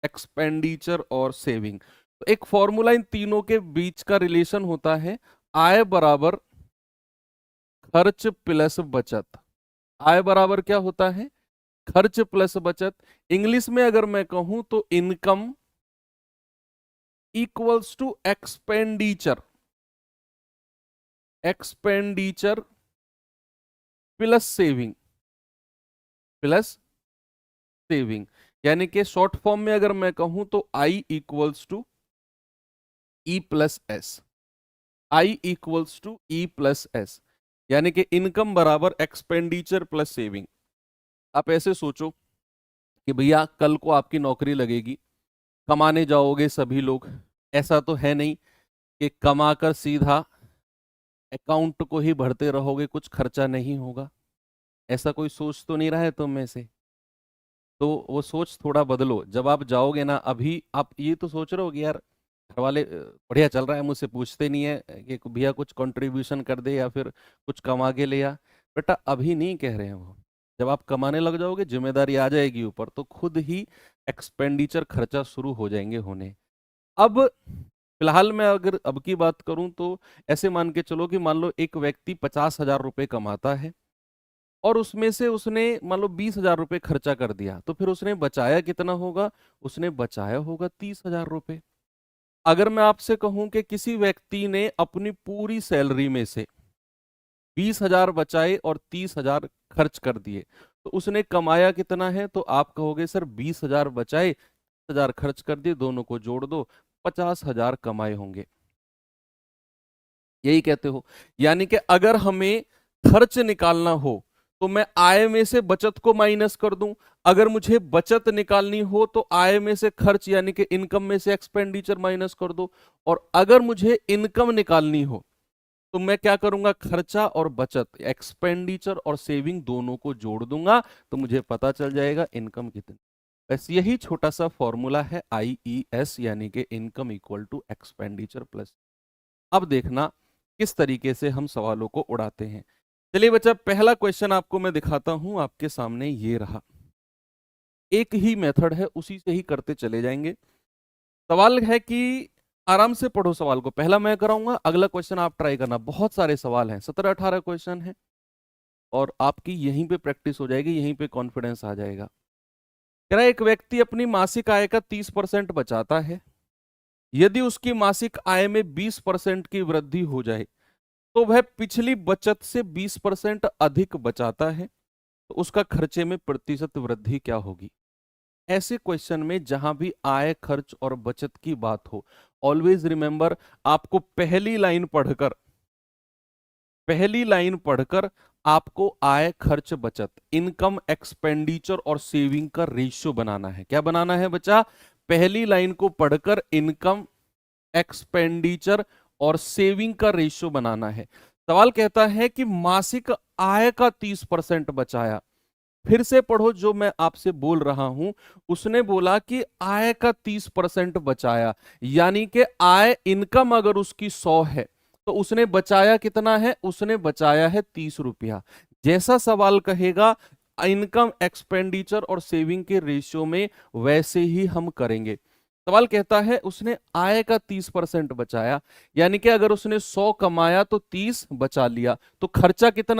Expenditure और saving. तो एक फॉर्मूला इन तीनों के बीच का रिलेशन होता है, आय बराबर खर्च प्लस बचत। आय बराबर क्या होता है? खर्च प्लस बचत। इंग्लिश में अगर मैं कहूं तो income equals to expenditure, expenditure plus saving, plus saving. यानी कि शॉर्ट फॉर्म में अगर मैं कहूं तो I equals to E plus S, I equals to E plus S, यानी कि इनकम बराबर एक्सपेंडिचर प्लस सेविंग। आप ऐसे सोचो कि भैया कल को आपकी नौकरी लगेगी, कमाने जाओगे सभी लोग। ऐसा तो है नहीं कि कमाकर सीधा अकाउंट को ही भरते रहोगे, कुछ खर्चा नहीं होगा। ऐसा कोई सोच तो नहीं रहा है तुम में से? तो वो सोच थोड़ा बदलो। जब आप जाओगे ना, अभी आप ये तो सोच रहे हो कि यार घर वाले बढ़िया चल रहा है, मुझसे पूछते नहीं है कि भैया कुछ कंट्रीब्यूशन कर दे या फिर कुछ कमा के ले आ। बेटा अभी नहीं कह रहे हैं वो। जब आप कमाने लग जाओगे, जिम्मेदारी आ जाएगी ऊपर, तो खुद ही एक्सपेंडिचर खर्चा शुरू हो जाएंगे होने। अब फिलहाल मैं अगर अब की बात करूं तो ऐसे मान के चलो कि मान लो एक व्यक्ति 50,000 रुपए कमाता है और उसमें से उसने मान लो 20,000 रुपए खर्चा कर दिया, तो फिर उसने बचाया कितना होगा? उसने बचाया होगा 30,000 रुपए। अगर मैं आपसे कहूं कि किसी व्यक्ति ने अपनी पूरी सैलरी में से 20,000 बचाए और 30,000 खर्च कर दिए, तो उसने कमाया कितना है? तो आप कहोगे सर 20,000 बचाए, 30,000 खर्च कर दिए, दोनों को जोड़ दो, 50,000 कमाए होंगे। यही कहते हो। यानी कि अगर हमें खर्च निकालना हो तो मैं आय में से बचत को माइनस कर दूं, अगर मुझे बचत निकालनी हो तो आय में से खर्च यानी कि इनकम में से एक्सपेंडिचर माइनस कर दो, और अगर मुझे इनकम निकालनी हो तो मैं क्या करूंगा? खर्चा और बचत, एक्सपेंडिचर और सेविंग दोनों को जोड़ दूंगा, तो मुझे पता चल जाएगा इनकम कितनी। बस यही छोटा सा फॉर्मूला है IES, यानी कि income equal to expenditure plus. अब देखना किस तरीके से हम सवालों को उड़ाते हैं। चलिए बच्चा, पहला क्वेश्चन आपको मैं दिखाता हूं, आपके सामने ये रहा। एक ही मेथड है, उसी से ही करते चले जाएंगे। सवाल है कि आराम से पढ़ो सवाल को, पहला मैं कराऊंगा, अगला क्वेश्चन आप ट्राई करना। बहुत सारे सवाल हैं, 17-18 क्वेश्चन हैं, और आपकी यहीं पे प्रैक्टिस हो जाएगी, यहीं पे कॉन्फिडेंस आ जाएगा। कह रहा है एक व्यक्ति अपनी मासिक आय का 30% बचाता है। यदि उसकी मासिक आय में 20% की वृद्धि हो जाए तो वह पिछली बचत से 20% अधिक बचाता है, तो उसका खर्चे में प्रतिशत वृद्धि क्या होगी? ऐसे क्वेश्चन में जहां भी आय, खर्च और बचत की बात हो, ऑलवेज रिमेंबर, आपको पहली लाइन पढ़कर आपको आय, खर्च, बचत, इनकम, एक्सपेंडिचर और सेविंग का रेशियो बनाना है। क्या बनाना है बच्चा? पहली लाइन को पढ़कर इनकम, एक्सपेंडिचर और सेविंग का रेशियो बनाना है। सवाल कहता है कि मासिक आय का 30% बचाया। फिर से पढ़ो जो मैं आपसे बोल रहा हूं। उसने बोला कि आय का 30% बचाया, यानी कि आय, इनकम अगर उसकी 100 है तो उसने बचाया कितना है? उसने बचाया है 30 रुपया। जैसा सवाल कहेगा इनकम, एक्सपेंडिचर और सेविंग के रेशियो में, वैसे ही हम करेंगे। सवाल कहता है उसने आय का 30% बचाया, यानी कि अगर उसने 100 कमाया तो 30 बचा लिया, तो खर्चा कितना